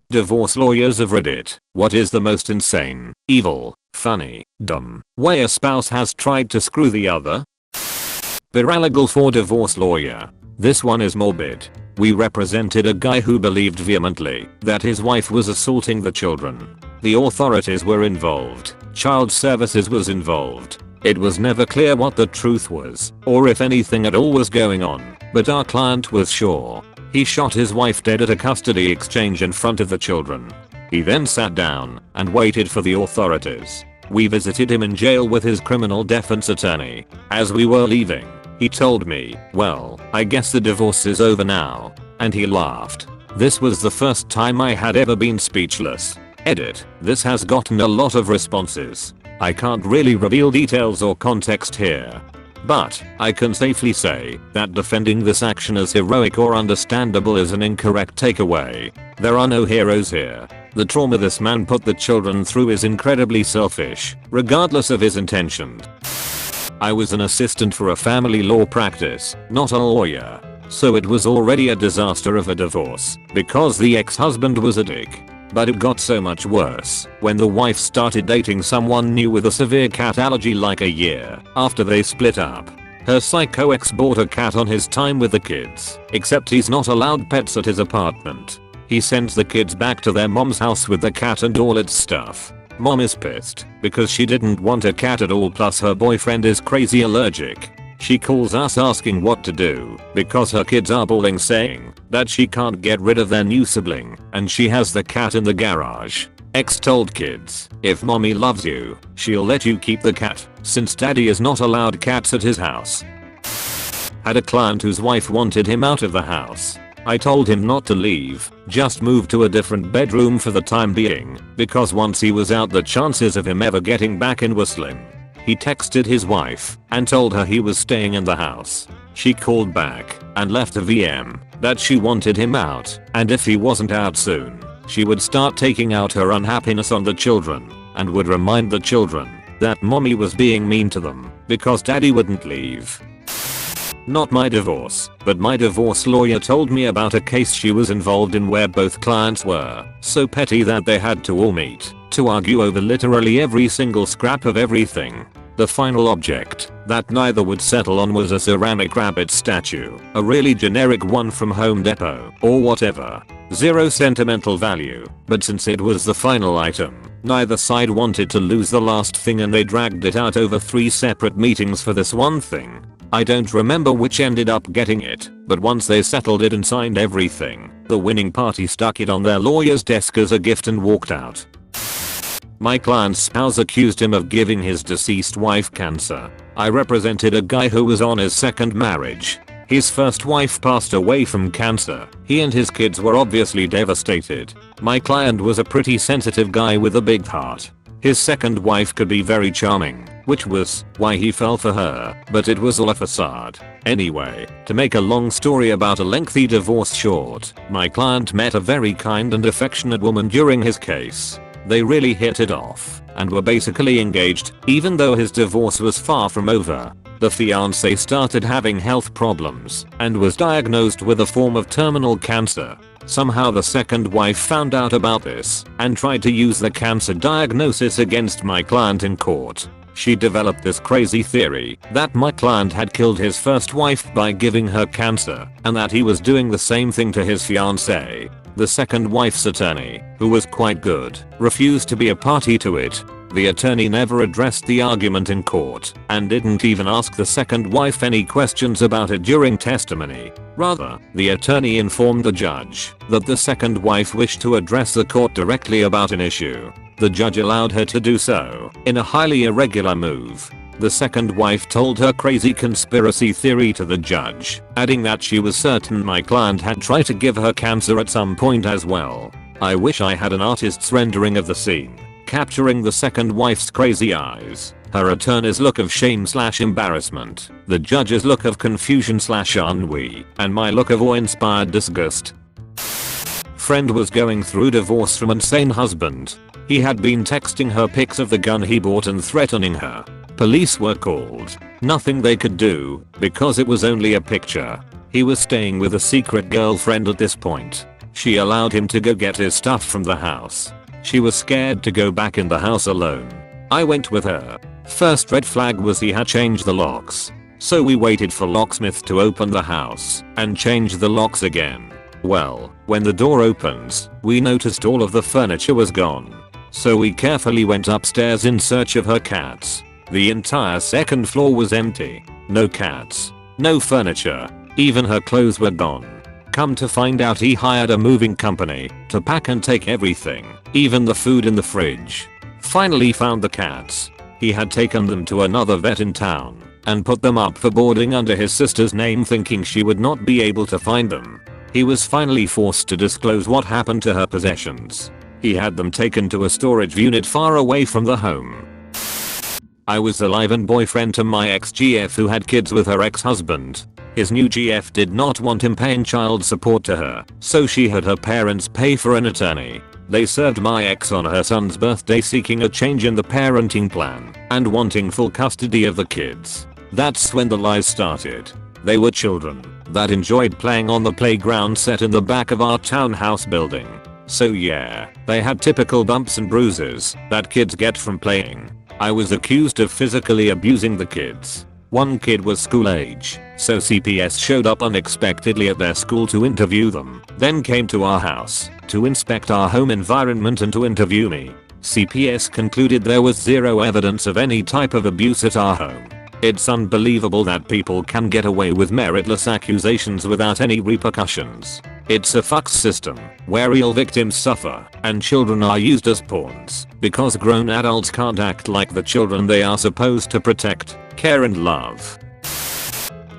Divorce lawyers of Reddit, what is the most insane, evil, funny, dumb way a spouse has tried to screw the other? Paralegal for divorce lawyer. This one is morbid. We represented a guy who believed vehemently that his wife was assaulting the children. The authorities were involved. Child services was involved. It was never clear what the truth was, or if anything at all was going on, but our client was sure. He shot his wife dead at a custody exchange in front of the children. He then sat down and waited for the authorities. We visited him in jail with his criminal defense attorney. As we were leaving, he told me, "Well, I guess the divorce is over now." And he laughed. This was the first time I had ever been speechless. Edit. This has gotten a lot of responses. I can't really reveal details or context here. But I can safely say that defending this action as heroic or understandable is an incorrect takeaway. There are no heroes here. The trauma this man put the children through is incredibly selfish, regardless of his intention. I was an assistant for a family law practice, not a lawyer. So it was already a disaster of a divorce because the ex-husband was a dick. But it got so much worse when the wife started dating someone new with a severe cat allergy like a year after they split up. Her psycho ex bought a cat on his time with the kids, except he's not allowed pets at his apartment. He sends the kids back to their mom's house with the cat and all its stuff. Mom is pissed because she didn't want a cat at all, plus her boyfriend is crazy allergic. She calls us asking what to do because her kids are bawling, saying that she can't get rid of their new sibling and she has the cat in the garage. Ex told kids, if mommy loves you, she'll let you keep the cat since daddy is not allowed cats at his house. Had a client whose wife wanted him out of the house. I told him not to leave, just move to a different bedroom for the time being, because once he was out the chances of him ever getting back in were slim. He texted his wife and told her he was staying in the house. She called back and left a VM that she wanted him out, and if he wasn't out soon, she would start taking out her unhappiness on the children and would remind the children that mommy was being mean to them because daddy wouldn't leave. Not my divorce, but my divorce lawyer told me about a case she was involved in where both clients were so petty that they had to all meet to argue over literally every single scrap of everything. The final object that neither would settle on was a ceramic rabbit statue, a really generic one from Home Depot or whatever. Zero sentimental value, but since it was the final item, neither side wanted to lose the last thing and they dragged it out over 3 separate meetings for this one thing. I don't remember which ended up getting it, but once they settled it and signed everything, the winning party stuck it on their lawyer's desk as a gift and walked out. My client's spouse accused him of giving his deceased wife cancer. I represented a guy who was on his second marriage. His first wife passed away from cancer. He and his kids were obviously devastated. My client was a pretty sensitive guy with a big heart. His second wife could be very charming, which was why he fell for her, but it was all a facade. Anyway, to make a long story about a lengthy divorce short, my client met a very kind and affectionate woman during his case. They really hit it off and were basically engaged, even though his divorce was far from over. The fiancé started having health problems and was diagnosed with a form of terminal cancer. Somehow the second wife found out about this and tried to use the cancer diagnosis against my client in court. She developed this crazy theory that my client had killed his first wife by giving her cancer and that he was doing the same thing to his fiancée. The second wife's attorney, who was quite good, refused to be a party to it. The attorney never addressed the argument in court and didn't even ask the second wife any questions about it during testimony. Rather, the attorney informed the judge that the second wife wished to address the court directly about an issue. The judge allowed her to do so in a highly irregular move. The second wife told her crazy conspiracy theory to the judge, adding that she was certain my client had tried to give her cancer at some point as well. I wish I had an artist's rendering of the scene, capturing the second wife's crazy eyes, her attorney's look of shame/embarrassment, the judge's look of confusion/ennui, and my look of awe-inspired disgust. Friend was going through divorce from insane husband. He had been texting her pics of the gun he bought and threatening her. Police were called. Nothing they could do because it was only a picture. He was staying with a secret girlfriend at this point. She allowed him to go get his stuff from the house. She was scared to go back in the house alone. I went with her. First red flag was he had changed the locks. So we waited for locksmith to open the house and change the locks again. Well, when the door opens, we noticed all of the furniture was gone. So we carefully went upstairs in search of her cats. The entire second floor was empty. No cats. No furniture. Even her clothes were gone. Come to find out, he hired a moving company to pack and take everything, even the food in the fridge. Finally found the cats. He had taken them to another vet in town and put them up for boarding under his sister's name, thinking she would not be able to find them. He was finally forced to disclose what happened to her possessions. He had them taken to a storage unit far away from the home. I was the live-in boyfriend to my ex-GF who had kids with her ex-husband. His new GF did not want him paying child support to her, so she had her parents pay for an attorney. They served my ex on her son's birthday, seeking a change in the parenting plan and wanting full custody of the kids. That's when the lies started. They were children that enjoyed playing on the playground set in the back of our townhouse building. So yeah, they had typical bumps and bruises that kids get from playing. I was accused of physically abusing the kids. One kid was school age, so CPS showed up unexpectedly at their school to interview them, then came to our house to inspect our home environment and to interview me. CPS concluded there was zero evidence of any type of abuse at our home. It's unbelievable that people can get away with meritless accusations without any repercussions. It's a fucked system where real victims suffer and children are used as pawns because grown adults can't act like the children they are supposed to protect, care and love.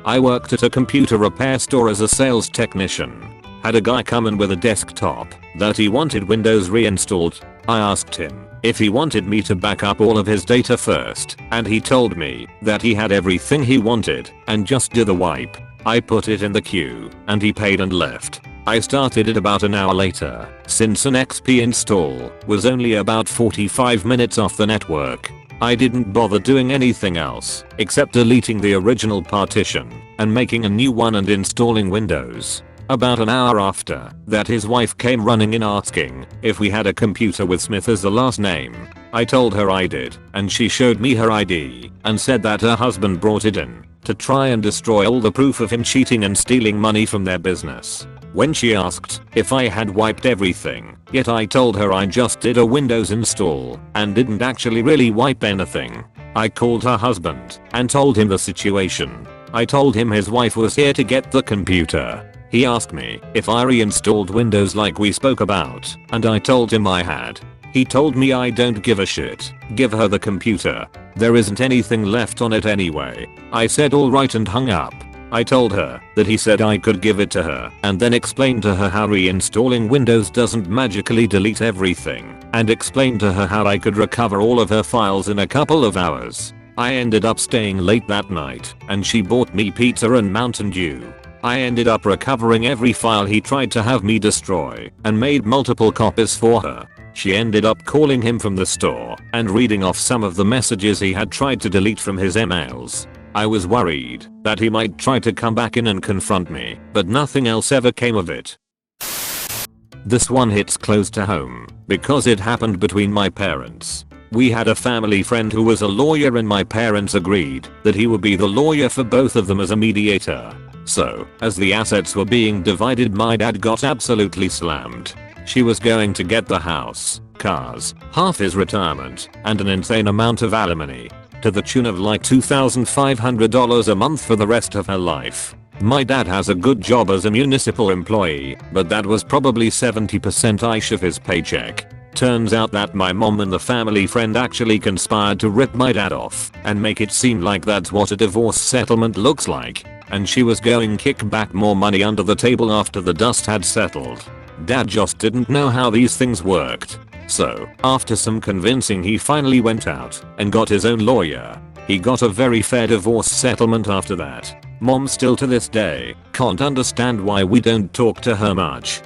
I worked at a computer repair store as a sales technician. Had a guy come in with a desktop that he wanted Windows reinstalled. I asked him if he wanted me to back up all of his data first, and he told me that he had everything he wanted and just did the wipe. I put it in the queue and he paid and left. I started it about an hour later, since an XP install was only about 45 minutes off the network. I didn't bother doing anything else except deleting the original partition and making a new one and installing Windows. About an hour after that, his wife came running in asking if we had a computer with Smith as the last name. I told her I did, and she showed me her ID and said that her husband brought it in to try and destroy all the proof of him cheating and stealing money from their business. When she asked if I had wiped everything, yet I told her I just did a Windows install and didn't actually really wipe anything. I called her husband and told him the situation. I told him his wife was here to get the computer. He asked me if I reinstalled Windows like we spoke about, and I told him I had. He told me I don't give a shit. Give her the computer. There isn't anything left on it anyway. I said alright and hung up. I told her that he said I could give it to her and then explained to her how reinstalling Windows doesn't magically delete everything, and explained to her how I could recover all of her files in a couple of hours. I ended up staying late that night and she bought me pizza and Mountain Dew. I ended up recovering every file he tried to have me destroy and made multiple copies for her. She ended up calling him from the store and reading off some of the messages he had tried to delete from his emails. I was worried that he might try to come back in and confront me, but nothing else ever came of it. This one hits close to home because it happened between my parents. We had a family friend who was a lawyer and my parents agreed that he would be the lawyer for both of them as a mediator. So, as the assets were being divided, my dad got absolutely slammed. She was going to get the house, cars, half his retirement, and an insane amount of alimony, to the tune of like $2,500 a month for the rest of her life. My dad has a good job as a municipal employee, but that was probably 70% ish of his paycheck. Turns out that my mom and the family friend actually conspired to rip my dad off and make it seem like that's what a divorce settlement looks like, and she was going to kick back more money under the table after the dust had settled. Dad just didn't know how these things worked. So, after some convincing, he finally went out and got his own lawyer. He got a very fair divorce settlement after that. Mom still to this day can't understand why we don't talk to her much.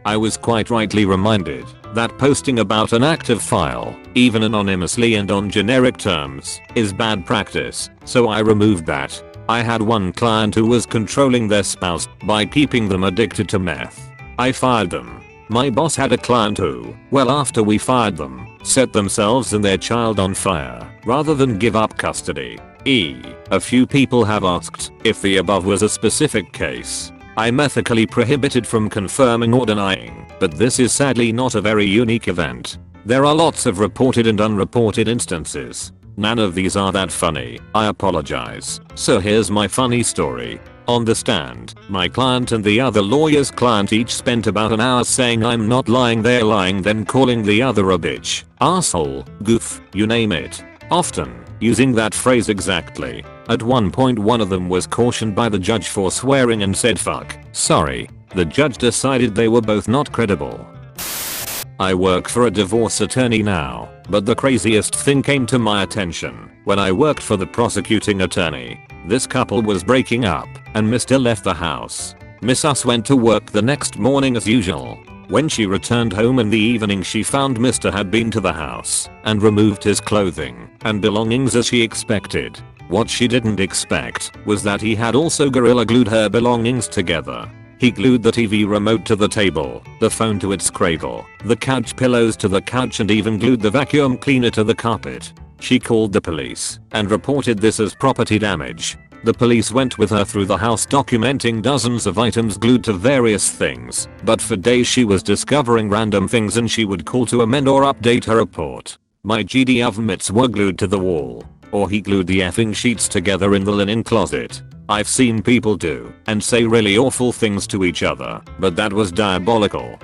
I was quite rightly reminded that posting about an active file, even anonymously and on generic terms, is bad practice, so I removed that. I had one client who was controlling their spouse by keeping them addicted to meth. I fired them. My boss had a client who, well after we fired them, set themselves and their child on fire rather than give up custody. A few people have asked if the above was a specific case. I'm ethically prohibited from confirming or denying, but this is sadly not a very unique event. There are lots of reported and unreported instances. None of these are that funny, I apologize. So here's my funny story. On the stand, my client and the other lawyer's client each spent about an hour saying I'm not lying, they're lying, then calling the other a bitch, asshole, goof, you name it. Often, using that phrase exactly. At one point one of them was cautioned by the judge for swearing and said fuck, sorry. The judge decided they were both not credible. I work for a divorce attorney now, but the craziest thing came to my attention when I worked for the prosecuting attorney. This couple was breaking up, and Mr. left the house. Miss Us went to work the next morning as usual. When she returned home in the evening she found Mr. had been to the house and removed his clothing and belongings as she expected. What she didn't expect was that he had also gorilla glued her belongings together. He glued the TV remote to the table, the phone to its cradle, the couch pillows to the couch, and even glued the vacuum cleaner to the carpet. She called the police and reported this as property damage. The police went with her through the house documenting dozens of items glued to various things, but for days she was discovering random things and she would call to amend or update her report. My GD omits were glued to the wall, or he glued the effing sheets together in the linen closet. I've seen people do and say really awful things to each other, but that was diabolical.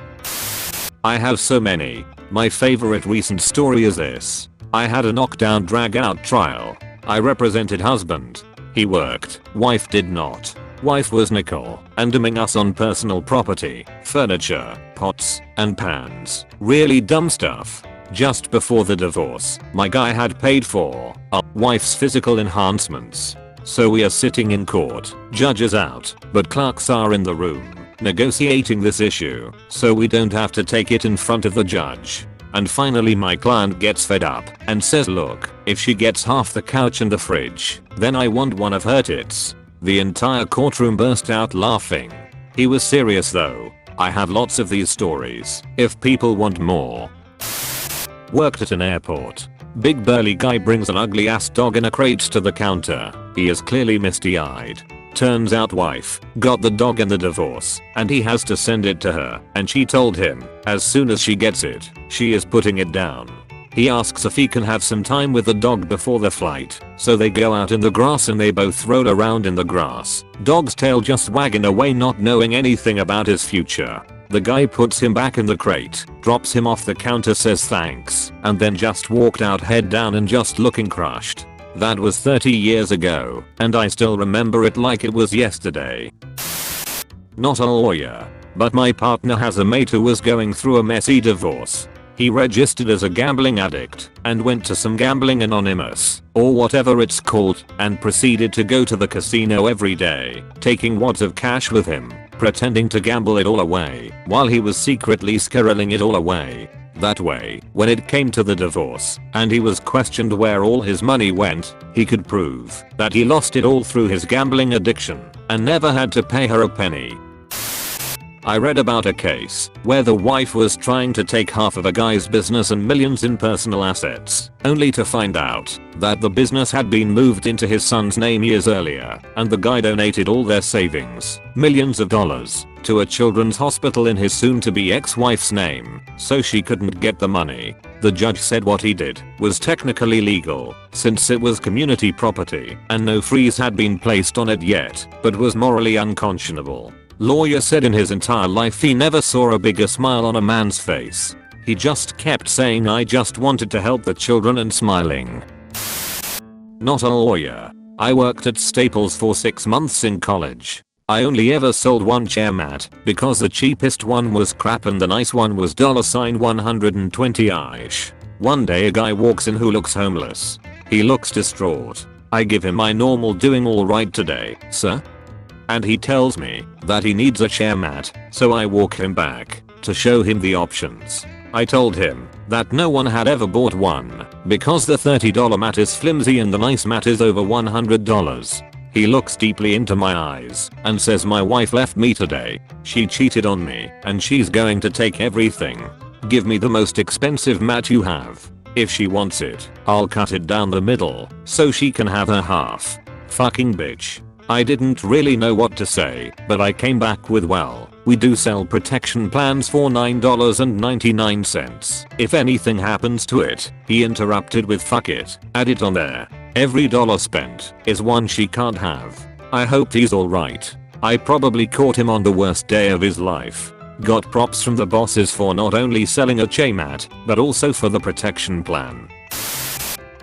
I have so many. My favorite recent story is this. I had a knockdown drag out trial. I represented husband. He worked, wife did not. Wife was nickel and dimming us on personal property, furniture, pots, and pans. Really dumb stuff. Just before the divorce, my guy had paid for wife's physical enhancements. So we are sitting in court, judge is out, but clerks are in the room, negotiating this issue, so we don't have to take it in front of the judge. And finally my client gets fed up and says, look, if she gets half the couch and the fridge, then I want one of her tits. The entire courtroom burst out laughing. He was serious though. I have lots of these stories, if people want more. Worked at an airport. Big burly guy brings an ugly ass dog in a crate to the counter. He is clearly misty eyed. Turns out wife got the dog in the divorce and he has to send it to her, and she told him as soon as she gets it, she is putting it down. He asks if he can have some time with the dog before the flight, so they go out in the grass and they both roll around in the grass, dog's tail just wagging away, not knowing anything about his future. The guy puts him back in the crate, drops him off the counter, says thanks, and then just walked out head down and just looking crushed. That was 30 years ago, and I still remember it like it was yesterday. Not a lawyer, but my partner has a mate who was going through a messy divorce. He registered as a gambling addict and went to some gambling anonymous, or whatever it's called, and proceeded to go to the casino every day, taking wads of cash with him, pretending to gamble it all away, while he was secretly squirreling it all away. That way, when it came to the divorce, and he was questioned where all his money went, he could prove that he lost it all through his gambling addiction, and never had to pay her a penny. I read about a case where the wife was trying to take half of a guy's business and millions in personal assets, only to find out that the business had been moved into his son's name years earlier, and the guy donated all their savings, millions of dollars, to a children's hospital in his soon-to-be ex-wife's name, so she couldn't get the money. The judge said what he did was technically legal, since it was community property and no freeze had been placed on it yet, but was morally unconscionable. Lawyer said in his entire life he never saw a bigger smile on a man's face. He just kept saying, I just wanted to help the children, and smiling. Not a lawyer. I worked at Staples for 6 months in college. I only ever sold one chair mat because the cheapest one was crap and the nice one was $120-ish. One day a guy walks in who looks homeless. He looks distraught. I give him my normal doing all right today, sir? And he tells me that he needs a chair mat, so I walk him back to show him the options. I told him that no one had ever bought one because the $30 mat is flimsy and the nice mat is over $100. He looks deeply into my eyes and says my wife left me today. She cheated on me and she's going to take everything. Give me the most expensive mat you have. If she wants it, I'll cut it down the middle so she can have her half. Fucking bitch. I didn't really know what to say, but I came back with, well, we do sell protection plans for $9.99. If anything happens to it. He interrupted with, fuck it, add it on there. Every dollar spent is one she can't have. I hope he's alright. I probably caught him on the worst day of his life. Got props from the bosses for not only selling a mat, but also for the protection plan.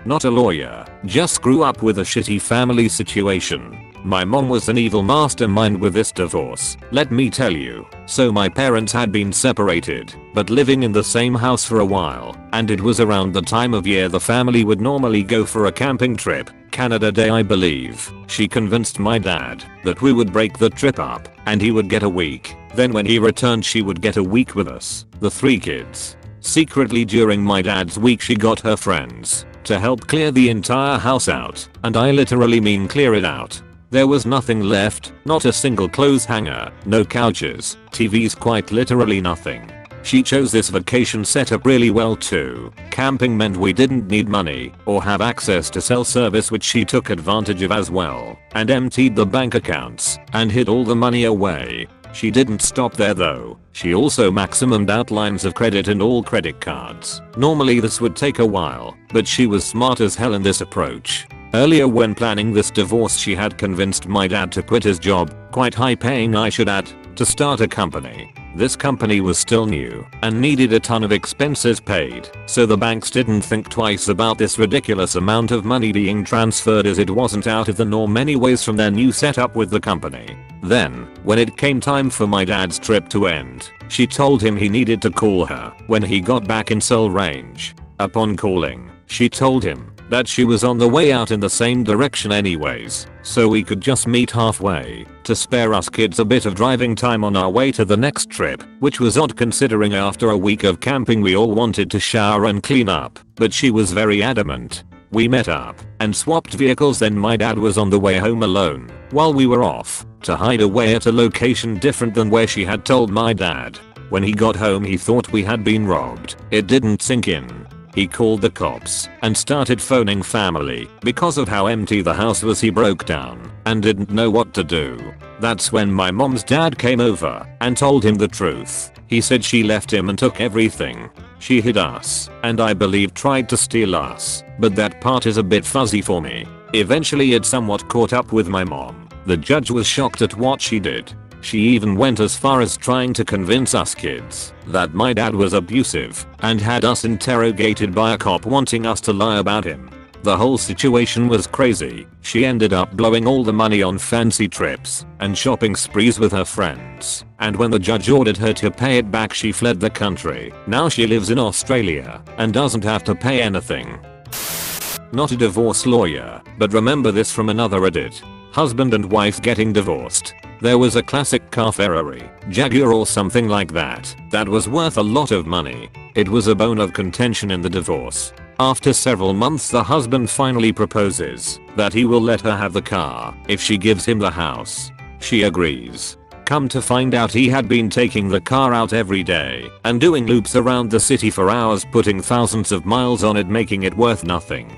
Not a lawyer, just grew up with a shitty family situation. My mom was an evil mastermind with this divorce, let me tell you. So my parents had been separated, but living in the same house for a while, and it was around the time of year the family would normally go for a camping trip, Canada Day I believe. She convinced my dad that we would break the trip up, and he would get a week. Then when he returned she would get a week with us, the 3 kids. Secretly during my dad's week she got her friends to help clear the entire house out, and I literally mean clear it out. There was nothing left, not a single clothes hanger, no couches, TVs, quite literally nothing. She chose this vacation setup really well too. Camping meant we didn't need money or have access to cell service, which she took advantage of as well, and emptied the bank accounts and hid all the money away. She didn't stop there though. She also maximumed out lines of credit and all credit cards. Normally this would take a while, but she was smart as hell in this approach. Earlier when planning this divorce she had convinced my dad to quit his job, quite high paying I should add, to start a company. This company was still new and needed a ton of expenses paid, so the banks didn't think twice about this ridiculous amount of money being transferred, as it wasn't out of the norm anyways from their new setup with the company. Then, when it came time for my dad's trip to end, she told him he needed to call her when he got back in cell range. Upon calling, she told him that she was on the way out in the same direction anyways, so we could just meet halfway to spare us kids a bit of driving time on our way to the next trip, which was odd considering after a week of camping we all wanted to shower and clean up, but she was very adamant. We met up and swapped vehicles, then my dad was on the way home alone while we were off to hide away at a location different than where she had told my dad. When he got home he thought we had been robbed. It didn't sink in. He called the cops and started phoning family. Because of how empty the house was he broke down and didn't know what to do. That's when my mom's dad came over and told him the truth. He said she left him and took everything. She hid us and I believe tried to steal us, but that part is a bit fuzzy for me. Eventually it somewhat caught up with my mom. The judge was shocked at what she did. She even went as far as trying to convince us kids that my dad was abusive and had us interrogated by a cop wanting us to lie about him. The whole situation was crazy. She ended up blowing all the money on fancy trips and shopping sprees with her friends, and when the judge ordered her to pay it back she fled the country. Now she lives in Australia and doesn't have to pay anything. Not a divorce lawyer, but remember this from another Reddit. Husband and wife getting divorced. There was a classic car, Ferrari, Jaguar or something like that was worth a lot of money. It was a bone of contention in the divorce. After several months the husband finally proposes that he will let her have the car if she gives him the house. She agrees. Come to find out he had been taking the car out every day and doing loops around the city for hours, putting thousands of miles on it, making it worth nothing.